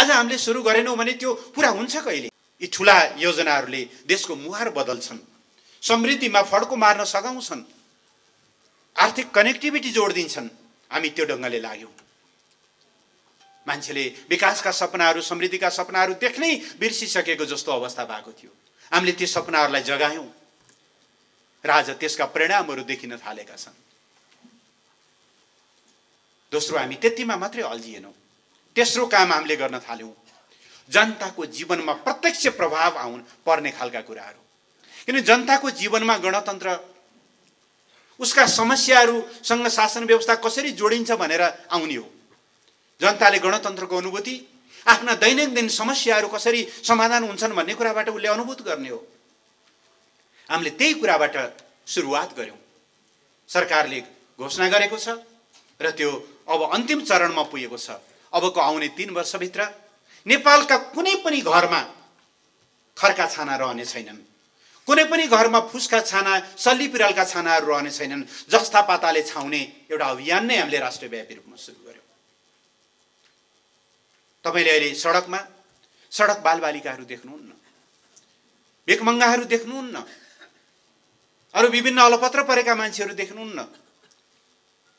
आज हामीले सुरु गरेनौँ भने त्यो पुरा हुन्छ कहिले? यी ठुला योजनाहरूले देशको मुहार बदल्छन्, समृद्धिमा फड्को मार्न सघाउँछन्, आर्थिक कनेक्टिभिटी जोडिदिन्छन्। हामी त्यो ढङ्गले लाग्यौँ। मान्छेले विकासका सपनाहरू, समृद्धिका सपनाहरू देख्नै बिर्सिसकेको जस्तो अवस्था भएको थियो। हामीले ती सपनाहरूलाई जगायौँ र आज त्यसका परिणामहरू देखिन थालेका छन्। दोस्रो, हामी त्यतिमा मात्रै अल्झिएनौँ। तेस्रो काम हामीले गर्न थाल्यौँ, जनताको जीवनमा प्रत्यक्ष प्रभाव पर्ने खालका कुराहरू। किन जनताको जीवनमा गणतन्त्र, उसका समस्याहरूसँग शासन व्यवस्था कसरी जोडिन्छ भनेर आउने हो। जनताले गणतन्त्रको अनुभूति, आफ्ना दैनन्दिन समस्याहरू कसरी समाधान हुन्छन् भन्ने कुराबाट उसले अनुभूत गर्ने हो। हामीले त्यही कुराबाट सुरुवात गर्यौँ। सरकारले घोषणा गरेको छ र त्यो अब अन्तिम चरणमा पुगेको छ। अबको आउने 3 वर्षभित्र नेपालका कुनै पनि घरमा खर्का छाना रहने छैनन्, कुनै पनि घरमा फुसका छाना, सल्ली पिरालका छानाहरू रहने छैनन्। जस्ता पाताले छाउने एउटा अभियान नै हामीले राष्ट्रव्यापी रूपमा सुरु गर्यौँ। तपाईले अहिले सडक बालबालिकाहरू देख्नुहुन्न, भिखमङ्गाहरू देख्नुहुन्न, अरू विभिन्न अलपत्र परेका मान्छेहरू देख्नुहुन्न।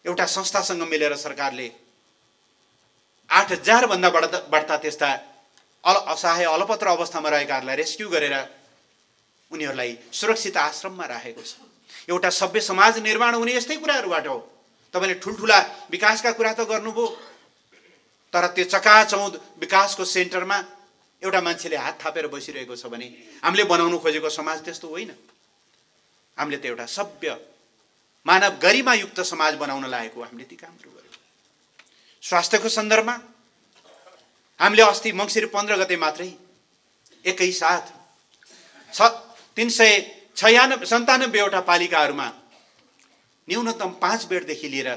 एउटा संस्थासँग मिलेर सरकारले 8000 भन्दा बढ्ता त्यस्ता असहाय अलपत्र अवस्थामा रहेकाहरूलाई रेस्क्यु गरेर उनीहरूलाई सुरक्षित आश्रममा राखेको छ। एउटा सभ्य समाज निर्माण हुने यस्तै कुराहरूबाट हो। तपाईले ठुलठुला विकासका कुरा त गर्नुभयो, तर त्यो चकाचौँध विकासको सेन्टरमा एउटा मान्छेले हात थापेर बसिरहेको छ भने हामीले बनाउनु खोजेको समाज त्यस्तो होइन। हामीले त एउटा सभ्य मानव गरिमायुक्त समाज बनाउन लागेको हामीले ती कामहरू गर्यौँ। स्वास्थ्यको सन्दर्भमा हामीले अस्ति मङ्सिर 15 गते मात्रै एकैसाथ 397 वटा पालिकाहरूमा न्यूनतम 5 बेडदेखि लिएर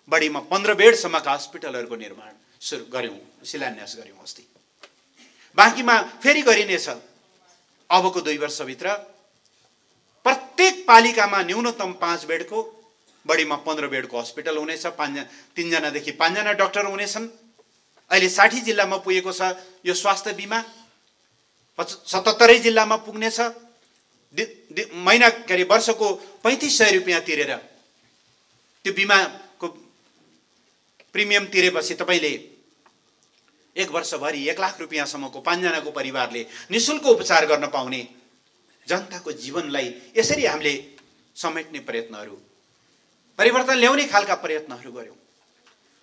बढीमा 15 बेडसम्मका हस्पिटलहरूको निर्माण सुरु गर्यौँ, शिलान्यास गर्यौँ अस्ति। बाँकीमा फेरि गरिनेछ। अबको 2 वर्षभित्र प्रत्येक पालिकामा न्यूनतम 5 बेडको, बढीमा 15 बेडको हस्पिटल हुनेछ। 3 जनादेखि 5 जना डाक्टर हुनेछन्। अहिले 60 जिल्लामा पुगेको छ यो स्वास्थ्य बिमा। 77 जिल्लामा पुग्नेछ। महिना वर्षको 3500 रुपियाँ तिरेर त्यो बिमाको प्रिमियम तिरेपछि तपाईले 1 वर्षभरि 1 लाख रुपियाँसम्मको 5 जनाको परिवारले निःशुल्क उपचार गर्न पाउने जनताको जीवनलाई यसरी हामीले समेट्ने प्रयत्नहरू, परिवर्तन ल्याउने खालका प्रयत्नहरू गर्यौँ।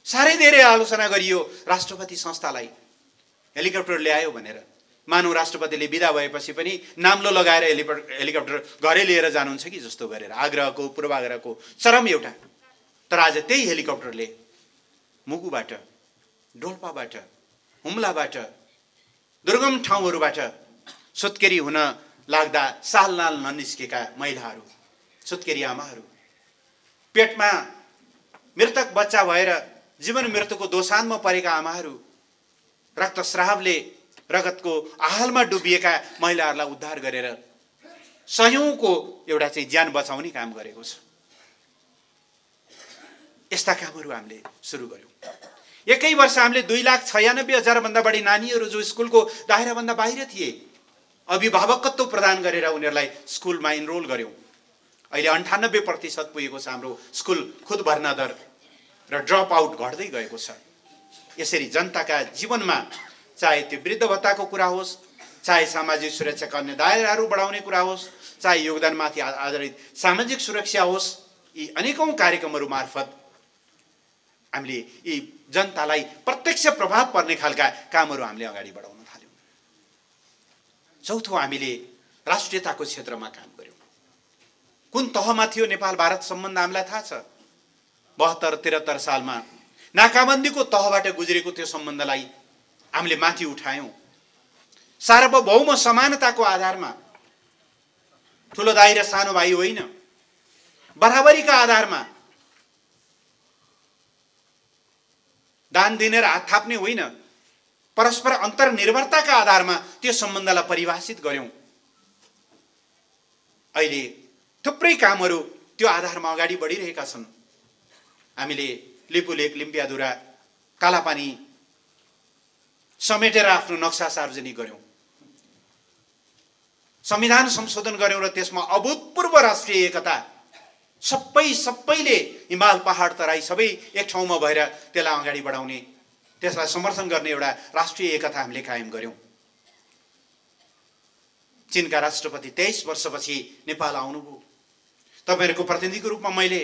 साह्रै धेरै आलोचना गरियो राष्ट्रपति संस्थालाई हेलिकप्टर ल्यायो भनेर। मानव राष्ट्रपतिले बिदा भएपछि पनि नाम्लो लगाएर हेलिकप्टर घरै लिएर जानुहुन्छ कि जस्तो गरेर आग्रहको पूर्वाग्रहको चरम एउटा। तर आज त्यही हेलिकप्टरले मुगुबाट, डोल्पाबाट, हुम्लाबाट, दुर्गम ठाउँहरूबाट सुत्केरी हुन लाग्दा सालनाल ननिस्केका महिलाहरू, सुत्केरी आमाहरू, पेटमा मृतक बच्चा भएर जीवन मृत्युको दोसान्धमा परेका आमाहरू, रक्तस्रावले रगतको आहालमा डुबिएका महिलाहरूलाई उद्धार गरेर सयौंको एउटा चाहिँ ज्यान बचाउने काम गरेको छ। यस्ता कामहरू हामीले सुरु गर्यौं। एकै वर्ष हामीले 2,96,000 भन्दा बढी नानीहरू जो स्कुलको दायराभन्दा बाहिर थिए, अभिभावकत्व प्रदान गरेर उनीहरूलाई स्कुलमा इनरोल गर्यौं। अहिले 98% पुगेको छ हाम्रो स्कुल खुद भर्ना दर र ड्रप आउट घट्दै गएको छ। यसरी जनताका जीवनमा चाहे त्यो वृद्ध भत्ताको कुरा होस्, चाहे सामाजिक सुरक्षाका अन्य दायराहरू बढाउने कुरा होस्, चाहे योगदानमाथि आधारित सामाजिक सुरक्षा होस्, यी अनेकौं कार्यक्रमहरू मार्फत हामीले यी जनतालाई प्रत्यक्ष प्रभाव पर्ने खालका कामहरू हामीले अगाडि बढाउन थाल्यौं। चौथो, हामीले राष्ट्रियताको क्षेत्रमा काम गर्यौं। कुन तहमा थियो नेपाल भारत सम्बन्ध हामीलाई थाहा छ। 72-73 सालमा नाकाबन्दीको तहबाट गुज्रेको त्यो सम्बन्धलाई हामीले माथि उठायौं। सार्वभौम समानताको आधारमा, ठुलो दाइ र सानो भाइ होइन, बराबरीका आधारमा, दान दिने र हात थाप्ने होइन, परस्पर अन्तर्निर्भरताका आधारमा त्यो सम्बन्धलाई परिभाषित गर्यौं। अहिले थुप्रै कामहरू त्यो आधारमा अगाडि बढिरहेका छन्। हामीले लिपुलेक, लिम्पियाधुरा, कालापानी समेटेर आफ्नो नक्सा सार्वजनिक गर्यौं, संविधान संशोधन गर्यौं र त्यसमा अभूतपूर्व राष्ट्रिय एकता सबैले हिमाल पहाड तराई सबै एक ठाउँमा भएर त्यसलाई अगाडि बढाउने, त्यसलाई समर्थन गर्ने एउटा राष्ट्रिय एकता हामीले कायम गर्यौं। चीनका राष्ट्रपति 23 वर्षपछि नेपाल आउनुभयो। तपाईहरुको प्रतिनिधिको रूपमा मैले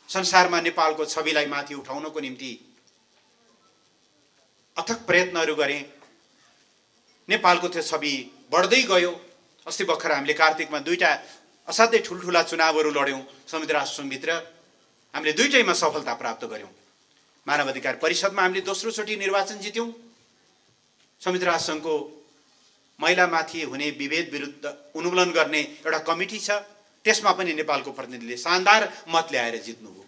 संसारमा नेपालको छविलाई माथि उठाउनको निम्ति अथक प्रयत्नहरू गरे। नेपालको त्यो छवि बढ्दै गयो। अस्ति भर्खर हामीले कार्तिकमा दुईटा असाध्यै ठुलठुला चुनावहरू लड्यौं संयुक्त राष्ट्र संघभित्र। हामीले दुईटैमा सफलता प्राप्त गर्यौं। मानवाधिकार परिषदमा हामीले दोस्रो चोटि निर्वाचन जित्यौं। संयुक्त राष्ट्र संघको महिलामाथि हुने विभेद विरुद्ध उन्मूलन गर्ने एउटा कमिटी छ, त्यसमा पनि नेपालको प्रतिनिधिले शानदार मत ल्याएर जित्नुभयो।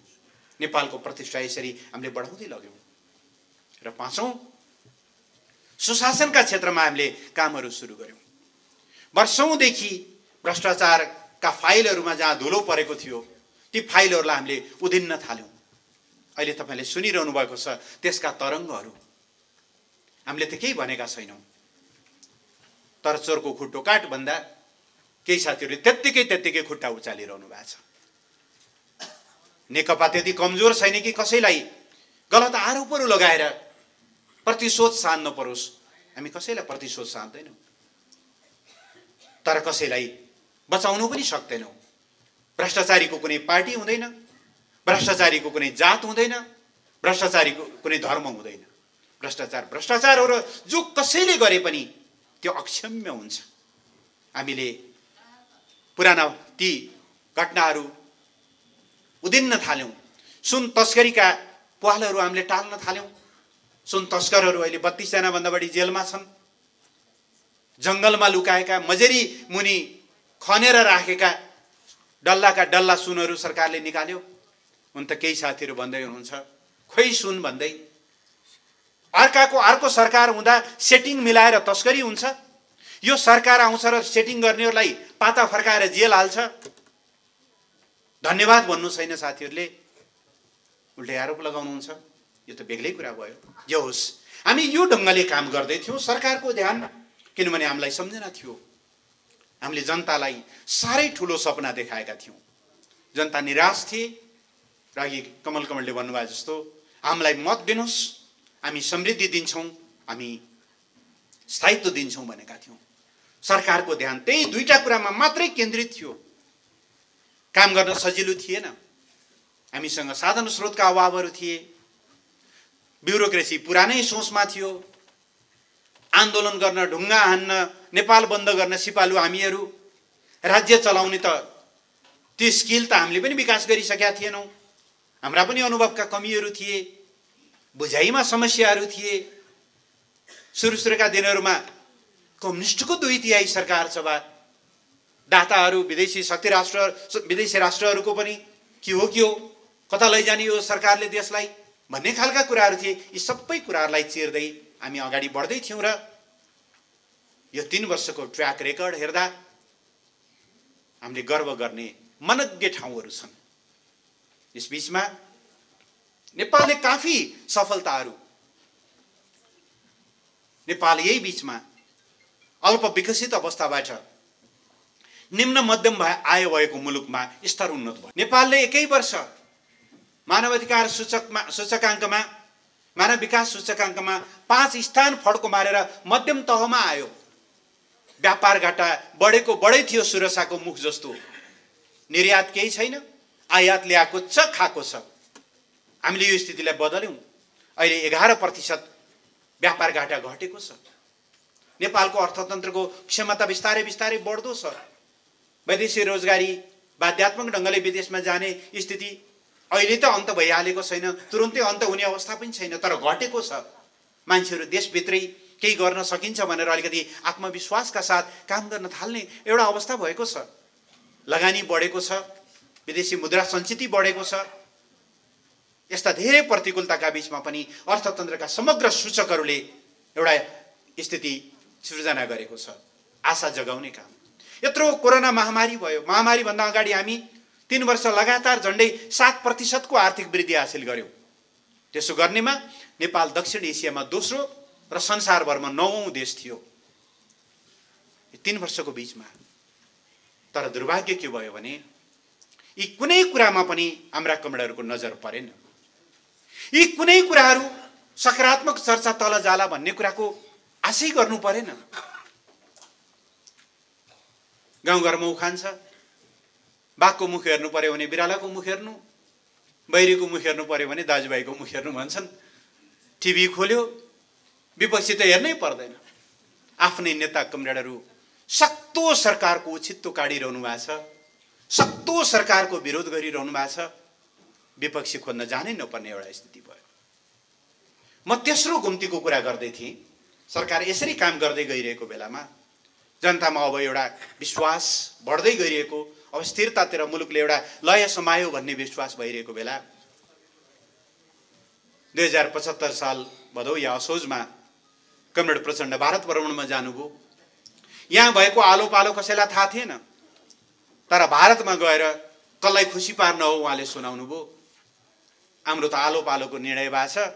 नेपालको प्रतिष्ठा यसरी हामीले बढाउँदै लग्यौं। र पाँचौं, सुशासनका क्षेत्रमा हामीले कामहरू सुरु गर्यौं। वर्षौंदेखि भ्रष्टाचारका फाइलहरूमा जहाँ धुलो परेको थियो ती फाइलहरूलाई हामीले उधिन्न थाल्यौं। अहिले तपाईले सुनिरहनु भएको छ त्यसका तरङ्गहरू। हामीले त केही भनेका छैनौं, तर चोरको खुट्टो काट भन्दा केही साथीहरूले त्यत्तिकै खुट्टा उचालिरहनु भएको छ। नेकपा त्यति कमजोर छैन कि कसैलाई गलत आरोपहरू लगाएर प्रतिशोध सान्न परोस्। हामी कसैलाई प्रतिशोध सान्दैनौं, तर कसैलाई बचाउनु पनि सक्दैनौं। भ्रष्टाचारीको कुनै पार्टी हुँदैन, भ्रष्टाचारीको कुनै जात हुँदैन, भ्रष्टाचारीको कुनै धर्म हुँदैन। भ्रष्टाचार हो र जो कसैले गरे पनि त्यो अक्षम्य हुन्छ। हामीले पुराना ती घटनाहरू उदिन्न थाल्यौं। सुन तस्करीका पहलहरू हामीले टाल्न थाल्यौं। सुन तस्करहरू अहिले 32 जना भन्दा बढी जेलमा छन्। जंगलमा लुकाएका, मजेरी मुनि खनेर राखेका डल्लाका डल्ला सुनहरू सरकारले निकाल्यो। उन त केही साथीहरू भन्दै हुनुहुन्छ खोइ सुन भन्दै। अर्को सरकार हुँदा सेटिङ मिलाएर तस्करी हुन्छ। यो सरकार आउँछ र सेटिङ गर्नेहरूलाई पाता फर्काएर जेल हाल्छ। धन्यवाद भन्नु छैन साथीहरूले, उल्टै आरोप लगाउनुहुन्छ। यो त बेग्लै कुरा भयो। जे होस्, हामी यो ढंगले काम गर्दै थियौं। सरकारको ध्यान, किनभने हामीलाई सम्झना थियो, हामीले जनतालाई साह्रै ठूलो सपना देखाएका थियौं। जनता निराश थिए र अघि कमलले भन्नुभयो जस्तो हामीलाई मत दिनुस्, हामी समृद्धि दिन्छौं, हामी स्थायित्व दिन्छौं भनेका थियौं। सरकारको ध्यान त्यही दुईटा कुरामा मात्रै केन्द्रित थियो। काम गर्न सजिलो थिएन। हामीसँग साधन स्रोतका अभावहरू थिए। ब्युरोक्रेसी पुरानै सोचमा थियो। आन्दोलन गर्न, ढुङ्गा हान्न, नेपाल बन्द गर्न सिपालु हामीहरू। राज्य चलाउने त त्यो स्किल त हामीले पनि विकास गरिसकेका थिएनौं। हाम्रा पनि अनुभवका कमीहरू थिए, बुझाइमा समस्याहरू थिए। सुरुका दिनहरूमा कम्युनिस्टको 2/3 सरकार सभा, दाताहरू विदेशी राष्ट्रहरूको पनि के हो कता लैजाने यो सरकारले देशलाई भन्ने खालका कुराहरू थिए। यी सबै कुराहरूलाई चिर्दै हामी अगाडि बढ्दै थियौं र यो 3 वर्षको ट्र्याक रेकर्ड हेर्दा हामीले गर्व गर्ने मनग्गे ठाउँहरू छन्। यसबीचमा नेपालले काफी सफलताहरू, नेपाल यही बीचमा अल्प विकसित अवस्थाबाट निम्न मध्यम आय भएको मुलुकमा स्तर उन्नत भयो। नेपालले एकै वर्ष मानवाधिकार सूचकाङ्कमा, मानव विकास सूचकाङ्कमा 5 स्थान फड्को मारेर मध्यम तहमा आयो। व्यापार घाटा बढेको बढै थियो सुरक्षाको मुख जस्तो। निर्यात केही छैन, आयात ल्याएको छ, खाएको छ। हामीले यो स्थितिलाई बदल्यौं। अहिले 11% व्यापार घाटा घटेको छ। नेपालको अर्थतन्त्रको क्षमता बिस्तारै बढ्दो छ। वैदेशिक रोजगारी बाध्यात्मक ढंगले विदेशमा जाने स्थिति अहिले त अन्त भइहालेको छैन, तुरुन्तै अन्त हुने अवस्था पनि छैन, तर घटेको छ। मान्छेहरू देशभित्रै केही गर्न सकिन्छ भनेर अलिकति आत्मविश्वासका साथ काम गर्न थाल्ने एउटा अवस्था भएको छ। लगानी बढेको छ, विदेशी मुद्रा सञ्चित बढेको छ। यस्ता धेरै प्रतिकूलताका बीचमा पनि अर्थतन्त्रका समग्र सूचकहरूले एउटा स्थिति सृजना गरेको छ। आशा जगाउने काम। यत्रो कोरोना महामारी भयो। महामारी भन्दा अगाडि हामी 3 वर्ष लगातार झण्डै 7% को आर्थिक वृद्धि हासिल गर्यौं। त्यसो गर्नेमा नेपाल दक्षिण एसियामा दोस्रो र संसारभरमा 9औं देश थियो 3 वर्षको बीचमा। तर दुर्भाग्य के भयो भने यी कुनै कुरामा पनि हाम्रा कमरेडहरूको नजर परेन। यी कुनै कुराहरू सकारात्मक चर्चा तल जाला भन्ने कुराको आशै गर्नु परेन। गाउँघरमा उखान छ, बाघको मुख हेर्नु पर्यो भने बिरालाको मुख हेर्नु, बैरीको मुख हेर्नु पर्यो भने दाजुभाइको मुख हेर्नु भन्छन्। टिभी खोल्यो, विपक्षी त हेर्नै पर्दैन। आफ्नै नेता कमरेडहरू सक्तो सरकारको औचित्य काडिरहनु भएको छ, सक्तो सरकारको विरोध गरिरहनु भएको छ, विपक्षी खोज्न जानै नपर्ने एउटा स्थिति भयो। म तेस्रो गुम्तीको कुरा गर्दै थिएँ। सरकार यसरी काम गर्दै गइरहेको बेलामा जनतामा अब एउटा विश्वास बढ्दै गइरहेको, अब स्थिरतातिर मुलुकले एउटा लय समायो भन्ने विश्वास भइरहेको बेला 2075 साल भदौ या असोजमा कमरेड प्रचण्ड भारत भ्रमणमा जानुभयो। यहाँ भएको आलो पालो कसैलाई थाहा थिएन, तर भारतमा गएर कसलाई खुसी पार्न हो उहाँले सुनाउनु भयो। हाम्रो त आलो पालोको निर्णय भएको छ।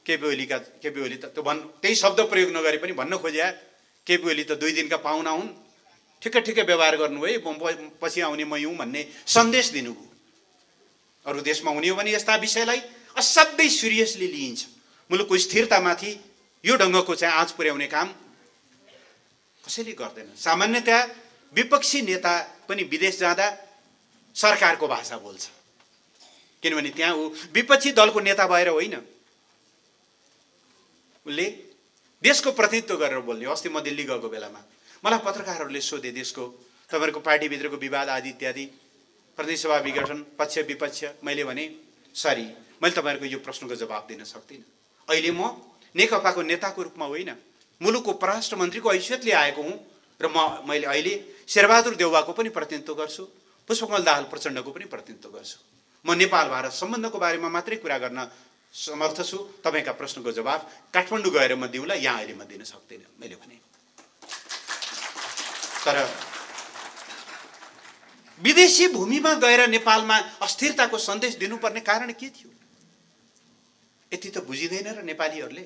केपी ओली त त्यही शब्द प्रयोग नगरे पनि भन्न खोजे, केपी ओली त 2 दिनका पाहुना हुन्, ठिक्कै व्यवहार गर्नुभयो, पछि आउने म हुँ भन्ने सन्देश दिनुभयो। अरू देशमा हुने हो भने यस्ता विषयलाई असाध्यै सिरियसली लिइन्छ। मुलुकको स्थिरतामाथि यो ढङ्गको चाहिँ आँच पुर्याउने काम कसैले गर्दैन। सामान्यतया विपक्षी नेता पनि विदेश जाँदा सरकारको भाषा बोल्छ, किनभने त्यहाँ ऊ विपक्षी दलको नेता भएर होइन, उसले देशको प्रतिनिधित्व गरेर बोल्ने। अस्ति म दिल्ली गएको बेलामा मलाई पत्रकारहरूले सोधे, देशको तपाईँहरूको पार्टीभित्रको विवाद आदि इत्यादि, प्रतिनिधि सभा विघटन, पक्ष विपक्ष। मैले भने सरी, मैले तपाईँहरूको यो प्रश्नको जवाब दिन सक्दिनँ। अहिले म नेकपाको नेताको रूपमा होइन, मुलुकको परराष्ट्र मन्त्रीको हैसियतले आएको हुँ र मैले अहिले शेरबहादुर देउवाको पनि प्रतिनिधित्व गर्छु, पुष्पकमल दाहाल प्रचण्डको पनि प्रतिनिधित्व गर्छु। म नेपाल भारत सम्बन्धको बारेमा मात्रै कुरा गर्न समर्थ छु। तपाईँका प्रश्नको जवाब काठमाडौँ गएर म दिउँला, यहाँ अहिले म दिन सक्दिनँ मैले भने। तर विदेशी भूमिमा गएर नेपालमा अस्थिरताको सन्देश दिनुपर्ने कारण के थियो? यति त बुझिँदैन र नेपालीहरूले।